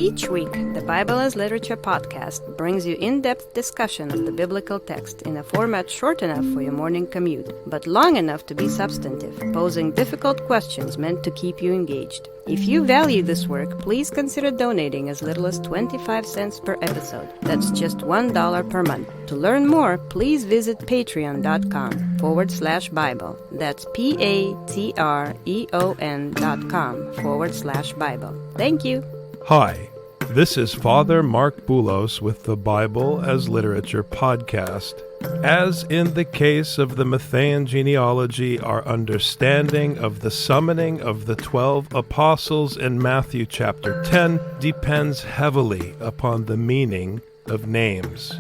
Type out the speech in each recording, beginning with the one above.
Each week, the Bible as Literature podcast brings you in-depth discussion of the biblical text in a format short enough for your morning commute, but long enough to be substantive, posing difficult questions meant to keep you engaged. If you value this work, please consider donating as little as 25 cents per episode. That's just $1 per month. To learn more, please visit patreon.com/Bible. That's patreon.com/Bible. Thank you. Hi, this is Father Marc Boulos with the Bible as Literature podcast. As in the case of the Matthean Genealogy, our understanding of the summoning of the 12 apostles in Matthew chapter 10 depends heavily upon the meaning of names.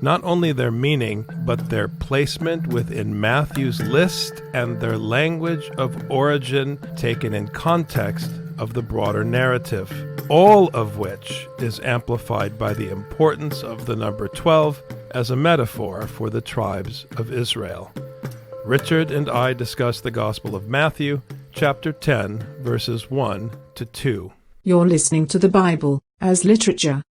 Not only their meaning, but their placement within Matthew's list and their language of origin taken in context of the broader narrative, all of which is amplified by the importance of the number 12 as a metaphor for the tribes of Israel. Richard and I discuss the Gospel of Matthew, chapter 10, verses 1 to 2. You're listening to the Bible as Literature.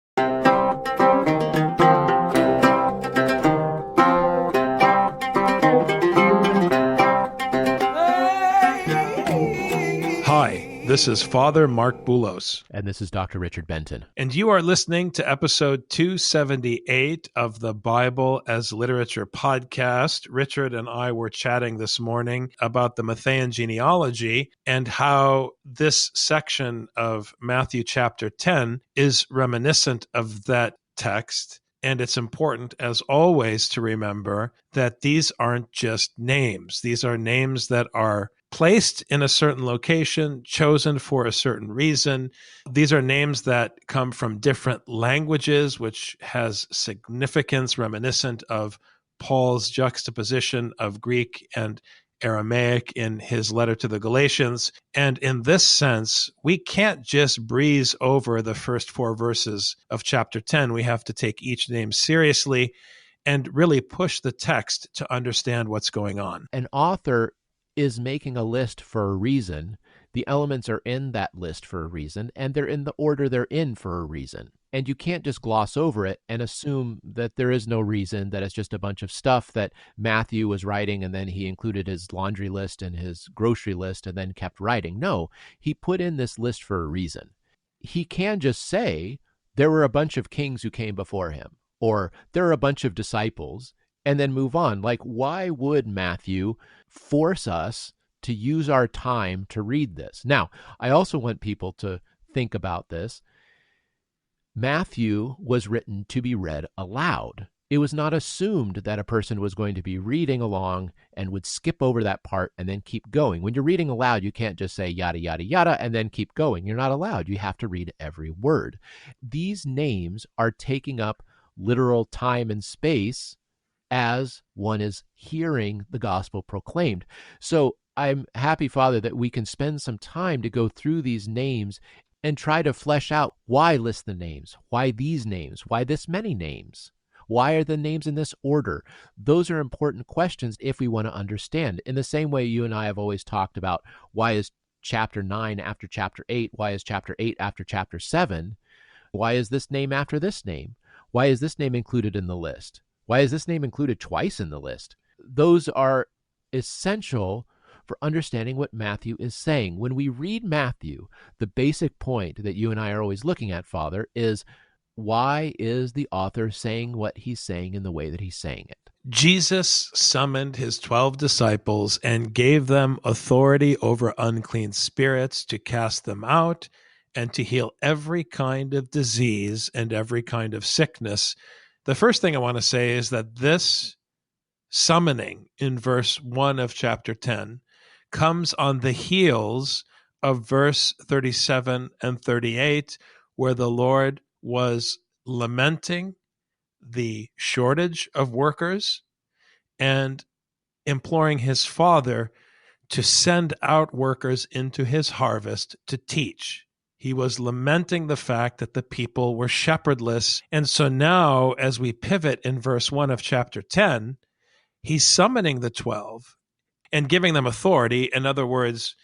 This is Father Marc Boulos. And this is Dr. Richard Benton. And you are listening to episode 278 of the Bible as Literature podcast. Richard and I were chatting this morning about the Matthean Genealogy and how this section of Matthew chapter 10 is reminiscent of that text. And it's important, as always, to remember that these aren't just names. These are names that are placed in a certain location, chosen for a certain reason. These are names that come from different languages, which has significance reminiscent of Paul's juxtaposition of Greek and Aramaic in his letter to the Galatians. And in this sense, we can't just breeze over the first 4 verses of chapter 10. We have to take each name seriously and really push the text to understand what's going on. An author is making a list for a reason. The elements are in that list for a reason, and they're in the order they're in for a reason. And you can't just gloss over it and assume that there is no reason, that it's just a bunch of stuff that Matthew was writing and then he included his laundry list and his grocery list and then kept writing. No, he put in this list for a reason. He can just say there were a bunch of kings who came before him, or there are a bunch of disciples, and then move on. Like, why would Matthew force us to use our time to read this? Now, I also want people to think about this. Matthew was written to be read aloud. It was not assumed that a person was going to be reading along and would skip over that part and then keep going. When you're reading aloud, you can't just say yada, yada, yada, and then keep going. You're not allowed. You have to read every word. These names are taking up literal time and space as one is hearing the gospel proclaimed. So I'm happy, Father, that we can spend some time to go through these names and try to flesh out why list the names, why these names, why this many names, why are the names in this order? Those are important questions if we want to understand. In the same way you and I have always talked about why is chapter 9 after chapter 8, why is chapter 8 after chapter 7, why is this name after this name, why is this name included in the list? Why is this name included twice in the list? Those are essential for understanding what Matthew is saying. When we read Matthew, the basic point that you and I are always looking at, Father, is why is the author saying what he's saying in the way that he's saying it? Jesus summoned his 12 disciples and gave them authority over unclean spirits to cast them out and to heal every kind of disease and every kind of sickness. The first thing I want to say is that this summoning in verse 1 of chapter 10 comes on the heels of verse 37 and 38, where the Lord was lamenting the shortage of workers and imploring his Father to send out workers into his harvest to teach. He was lamenting the fact that the people were shepherdless. And so now, as we pivot in verse 1 of chapter 10, he's summoning the 12 and giving them authority. In other words,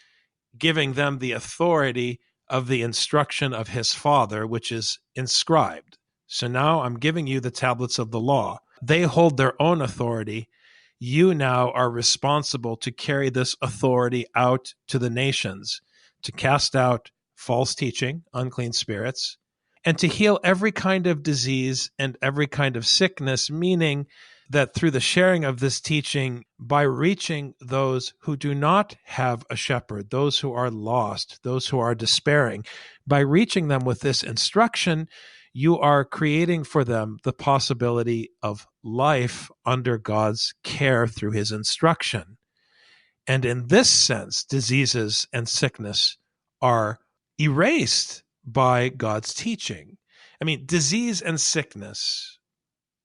giving them the authority of the instruction of his Father, which is inscribed. So now I'm giving you the tablets of the law. They hold their own authority. You now are responsible to carry this authority out to the nations, to cast out false teaching, unclean spirits, and to heal every kind of disease and every kind of sickness, meaning that through the sharing of this teaching, by reaching those who do not have a shepherd, those who are lost, those who are despairing, by reaching them with this instruction, you are creating for them the possibility of life under God's care through his instruction. And in this sense, diseases and sickness are erased by God's teaching. I mean, disease and sickness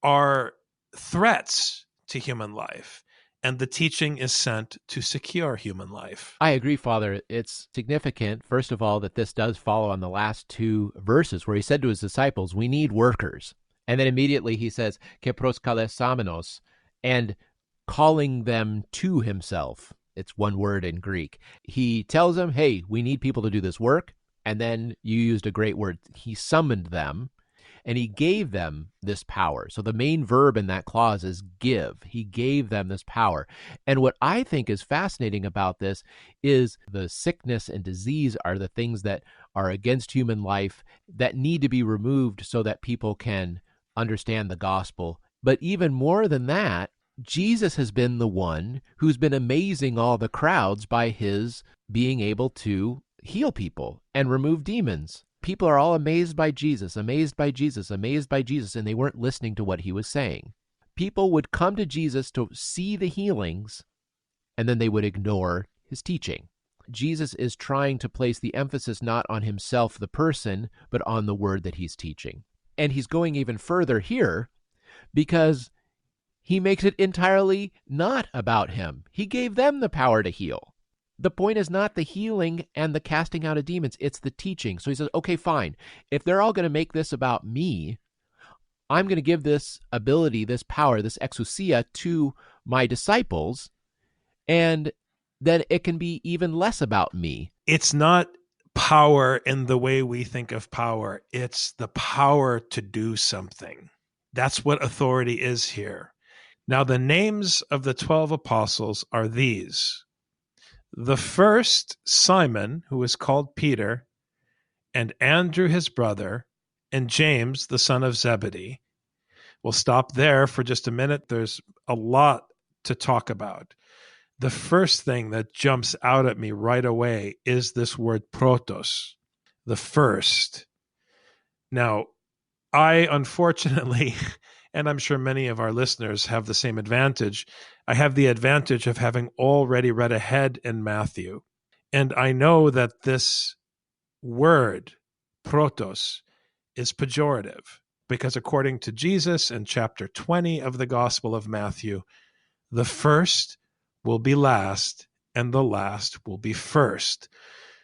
are threats to human life, and the teaching is sent to secure human life. I agree, Father. It's significant, first of all, that this does follow on the last two verses where he said to his disciples, we need workers. And then immediately he says, ke proskalesamenos, and calling them to himself. It's one word in Greek. He tells them, hey, we need people to do this work. And then you used a great word. He summoned them. And he gave them this power. So the main verb in that clause is give. He gave them this power. And what I think is fascinating about this is the sickness and disease are the things that are against human life that need to be removed so that people can understand the gospel. But even more than that, Jesus has been the one who's been amazing all the crowds by his being able to heal people and remove demons. People are all amazed by Jesus, amazed by Jesus, amazed by Jesus, and they weren't listening to what he was saying. People would come to Jesus to see the healings, and then they would ignore his teaching. Jesus is trying to place the emphasis not on himself, the person, but on the word that he's teaching. And he's going even further here because he makes it entirely not about him. He gave them the power to heal. The point is not the healing and the casting out of demons, it's the teaching. So he says, okay, fine. If they're all going to make this about me, I'm going to give this ability, this power, this exousia to my disciples, and then it can be even less about me. It's not power in the way we think of power. It's the power to do something. That's what authority is here. Now, the names of the 12 apostles are these. The first, Simon, who is called Peter, and Andrew his brother, and James, the son of Zebedee. We'll stop there for just a minute. There's a lot to talk about. The first thing that jumps out at me right away is this word protos, the first. Now, I unfortunately, and I'm sure many of our listeners have the same advantage, I have the advantage of having already read ahead in Matthew. And I know that this word, protos, is pejorative because according to Jesus in chapter 20 of the Gospel of Matthew, the first will be last and the last will be first.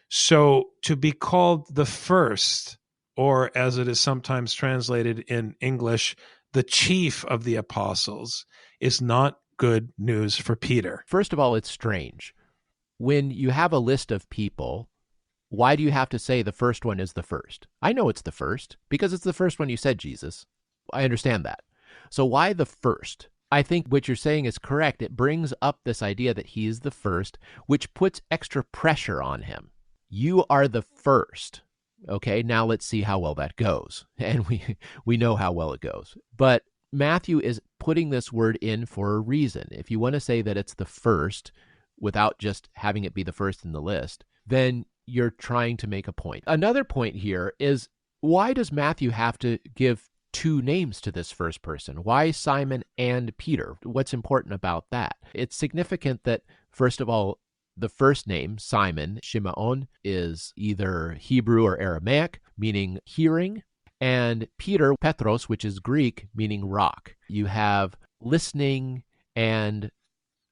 So to be called the first, or as it is sometimes translated in English, the chief of the apostles, is not good news for Peter. First of all, it's strange. When you have a list of people, why do you have to say the first one is the first? I know it's the first because it's the first one you said, Jesus. I understand that. So why the first? I think what you're saying is correct. It brings up this idea that he is the first, which puts extra pressure on him. You are the first. Okay, now let's see how well that goes. And we know how well it goes. But Matthew is putting this word in for a reason. If you want to say that it's the first without just having it be the first in the list, then you're trying to make a point. Another point here is, why does Matthew have to give two names to this first person? Why Simon and Peter? What's important about that? It's significant that, first of all, the first name, Simon, Shimeon, is either Hebrew or Aramaic, meaning hearing, and Peter, Petros, which is Greek, meaning rock. You have listening and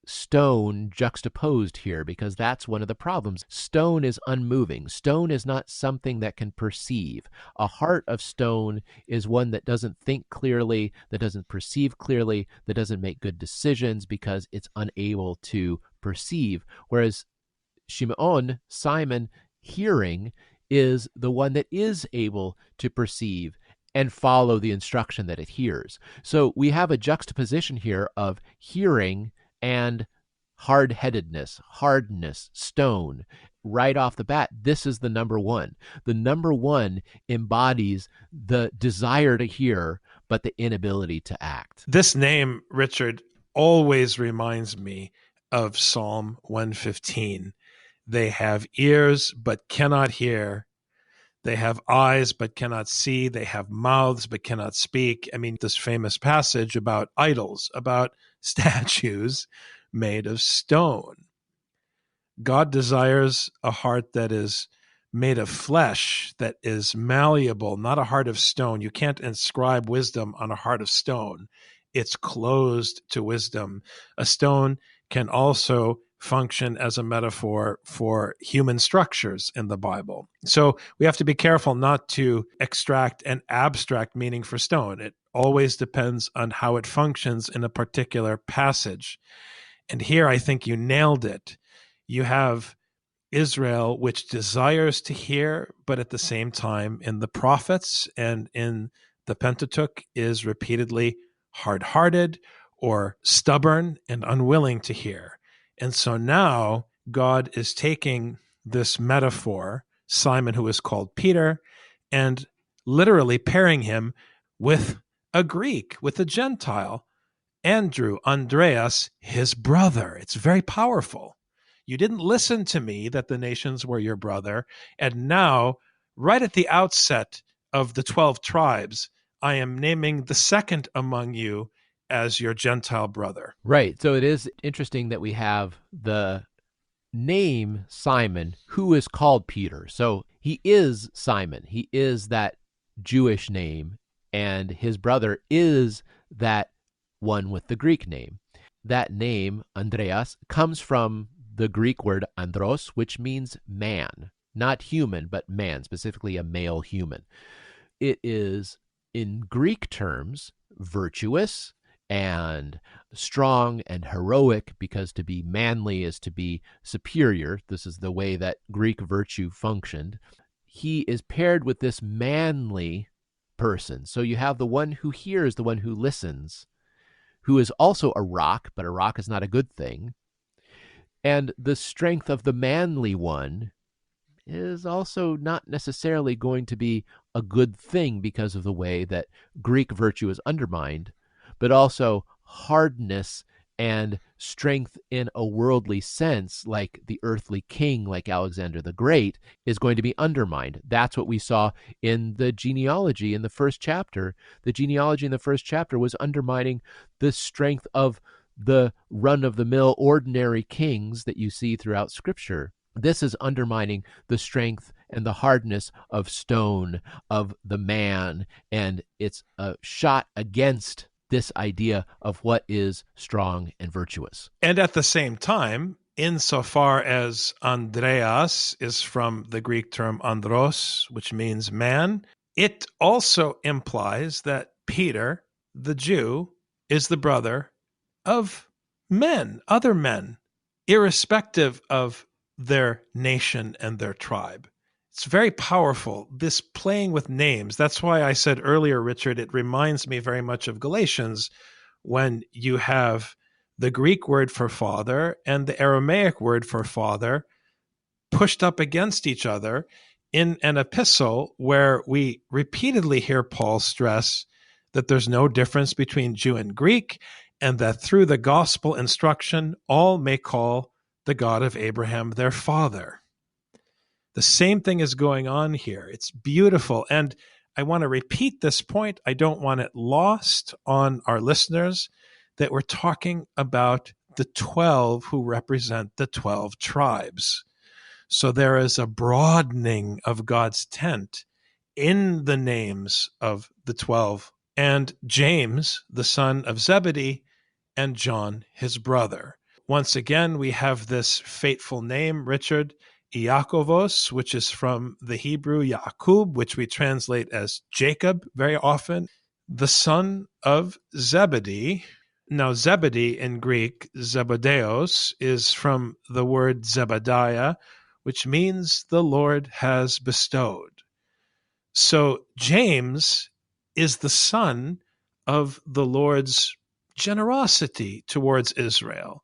stone juxtaposed here because that's one of the problems. Stone is unmoving. Stone is not something that can perceive. A heart of stone is one that doesn't think clearly, that doesn't perceive clearly, that doesn't make good decisions because it's unable to perceive. Whereas Shimeon, Simon, hearing, is the one that is able to perceive and follow the instruction that it hears. So we have a juxtaposition here of hearing and hard-headedness, hardness, stone. Right off the bat, this is the number one. The number one embodies the desire to hear, but the inability to act. This name, Richard, always reminds me of Psalm 115. They have ears but cannot hear. They have eyes but cannot see. They have mouths but cannot speak. I mean, this famous passage about idols, about statues made of stone. God desires a heart that is made of flesh, that is malleable, not a heart of stone. You can't inscribe wisdom on a heart of stone. It's closed to wisdom. A stone can also function as a metaphor for human structures in the Bible. So we have to be careful not to extract an abstract meaning for stone. It always depends on how it functions in a particular passage. And here I think you nailed it. You have Israel, which desires to hear, but at the same time in the prophets and in the Pentateuch is repeatedly hard-hearted or stubborn and unwilling to hear. And so now God is taking this metaphor, Simon, who is called Peter, and literally pairing him with a Greek, with a Gentile, Andrew, Andreas, his brother. It's very powerful. You didn't listen to me that the nations were your brother. And now, right at the outset of the 12 tribes, I am naming the second among you as your Gentile brother. Right. So it is interesting that we have the name Simon, who is called Peter. So he is Simon. He is that Jewish name, and his brother is that one with the Greek name. That name, Andreas, comes from the Greek word andros, which means man, not human, but man, specifically a male human. It is, in Greek terms, virtuous and strong and heroic, because to be manly is to be superior. This is the way that Greek virtue functioned. He is paired with this manly person. So you have the one who hears, the one who listens, who is also a rock, but a rock is not a good thing. And the strength of the manly one is also not necessarily going to be a good thing because of the way that Greek virtue is undermined, but also hardness and strength in a worldly sense, like the earthly king, like Alexander the Great, is going to be undermined. That's what we saw in the genealogy in the first chapter. The genealogy in the first chapter was undermining the strength of the run-of-the-mill ordinary kings that you see throughout Scripture. This is undermining the strength and the hardness of stone, of the man, and it's a shot against this idea of what is strong and virtuous. And at the same time, insofar as Andreas is from the Greek term andros, which means man, it also implies that Peter, the Jew, is the brother of men, other men, irrespective of their nation and their tribe. It's very powerful, this playing with names. That's why I said earlier, Richard, it reminds me very much of Galatians, when you have the Greek word for father and the Aramaic word for father pushed up against each other in an epistle where we repeatedly hear Paul stress that there's no difference between Jew and Greek, and that through the gospel instruction, all may call the God of Abraham their father. The same thing is going on here. It's beautiful. And I want to repeat this point. I don't want it lost on our listeners that we're talking about the 12 who represent the 12 tribes. So there is a broadening of God's tent in the names of the 12, and James, the son of Zebedee, and John, his brother. Once again, we have this fateful name, Richard, Iakovos, which is from the Hebrew Yaakub, which we translate as Jacob very often, the son of Zebedee. Now, Zebedee in Greek, Zebedeos, is from the word Zebediah, which means the Lord has bestowed. So James is the son of the Lord's generosity towards Israel.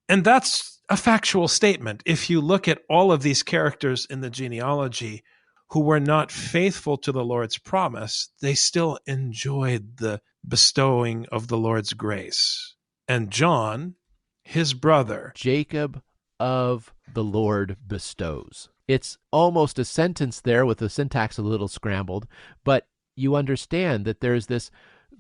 And that's a factual statement. If you look at all of these characters in the genealogy who were not faithful to the Lord's promise, they still enjoyed the bestowing of the Lord's grace. And John, his brother, Jacob of the Lord bestows. It's almost a sentence there with the syntax a little scrambled, but you understand that there's this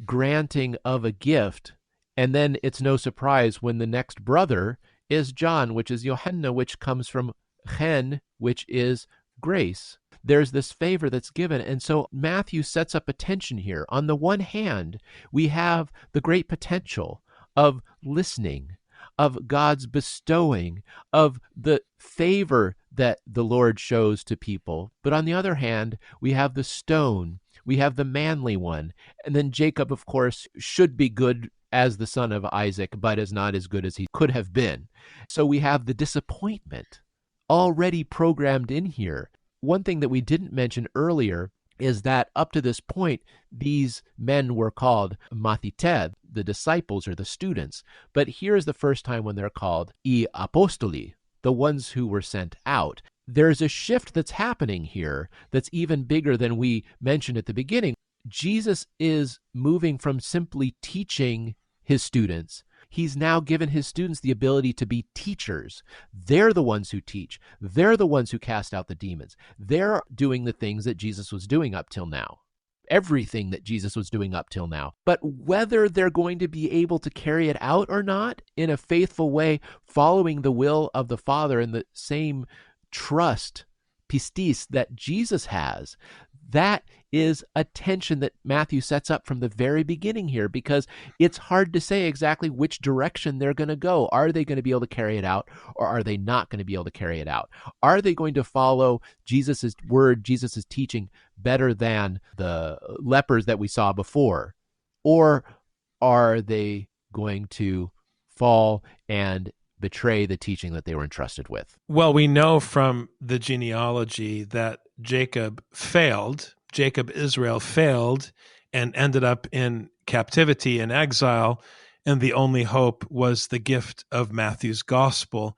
granting of a gift, and then it's no surprise when the next brother is John, which is Johanna, which comes from chen, which is grace. There's this favor that's given. And so Matthew sets up a tension here. On the one hand, we have the great potential of listening, of God's bestowing, of the favor that the Lord shows to people. But on the other hand, we have the stone, we have the manly one. And then Jacob, of course, should be good as the son of Isaac, but is not as good as he could have been. So we have the disappointment already programmed in here. One thing that we didn't mention earlier is that up to this point, these men were called Mathited, the disciples or the students. But here's the first time when they're called I apostoli, the ones who were sent out. There's a shift that's happening here that's even bigger than we mentioned at the beginning. Jesus is moving from simply teaching his students. He's now given his students the ability to be teachers. They're the ones who teach. They're the ones who cast out the demons. They're doing the things that Jesus was doing up till now. Everything that Jesus was doing up till now. But whether they're going to be able to carry it out or not in a faithful way, following the will of the Father and the same trust, pistis, that Jesus has, that is a tension that Matthew sets up from the very beginning here, because it's hard to say exactly which direction they're going to go. Are they going to be able to carry it out, or are they not going to be able to carry it out? Are they going to follow Jesus' word, Jesus' teaching better than the lepers that we saw before? Or are they going to fall and betray the teaching that they were entrusted with? Well, we know from the genealogy that Israel failed and ended up in captivity and exile, and the only hope was the gift of Matthew's gospel.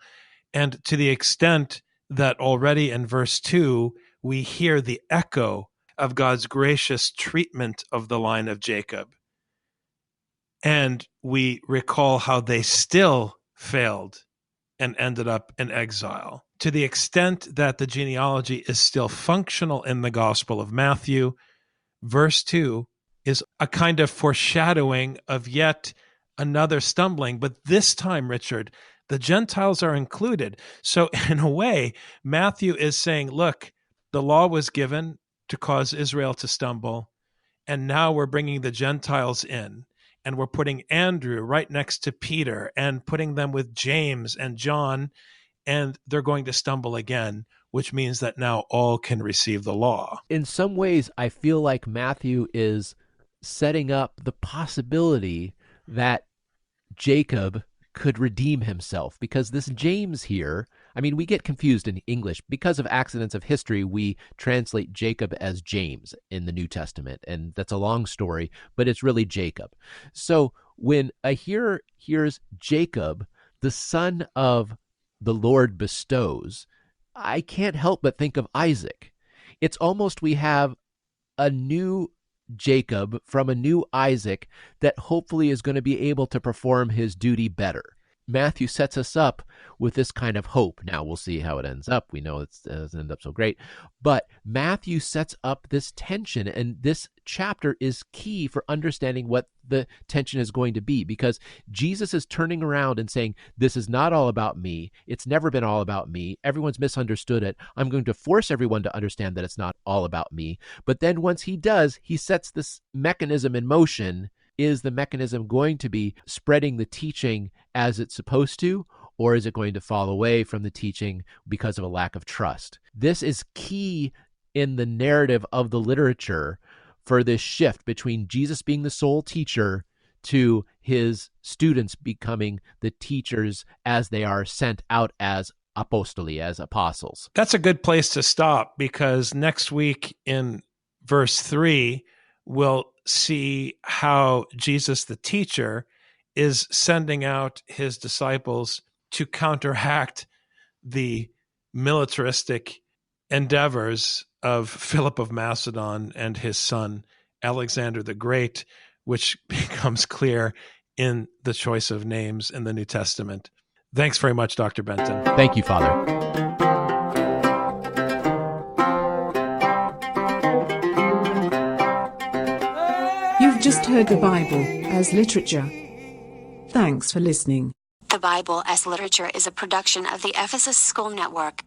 And to the extent that already in verse 2, we hear the echo of God's gracious treatment of the line of Jacob, and we recall how they still failed and ended up in exile. To the extent that the genealogy is still functional in the Gospel of Matthew, verse 2 is a kind of foreshadowing of yet another stumbling. But this time, Richard, the Gentiles are included. So in a way, Matthew is saying, look, the law was given to cause Israel to stumble, and now we're bringing the Gentiles in. And we're putting Andrew right next to Peter and putting them with James and John, and they're going to stumble again, which means that now all can receive the law. In some ways, I feel like Matthew is setting up the possibility that Jacob could redeem himself, because this James here, I mean, we get confused in English. Because of accidents of history, we translate Jacob as James in the New Testament, and that's a long story, but it's really Jacob. So when a hearer hears Jacob, the son of the Lord bestows, I can't help but think of Isaac. It's almost we have a new Jacob from a new Isaac that hopefully is going to be able to perform his duty better. Matthew sets us up with this kind of hope. Now, we'll see how it ends up. We know it doesn't end up so great. But Matthew sets up this tension, and this chapter is key for understanding what the tension is going to be, because Jesus is turning around and saying, this is not all about me. It's never been all about me. Everyone's misunderstood it. I'm going to force everyone to understand that it's not all about me. But then once he does, he sets this mechanism in motion. Is the mechanism going to be spreading the teaching as it's supposed to, or is it going to fall away from the teaching because of a lack of trust? This is key in the narrative of the literature for this shift between Jesus being the sole teacher to his students becoming the teachers as they are sent out as apostoli, as apostles. That's a good place to stop, because next week in verse 3, we'll see how Jesus, the teacher, is sending out his disciples to counteract the militaristic endeavors of Philip of Macedon and his son Alexander the Great, which becomes clear in the choice of names in the New Testament. Thanks very much, Dr. Benton. Thank you, Father. You've just heard the Bible as literature. Thanks for listening. The Bible as Literature is a production of the Ephesus School Network.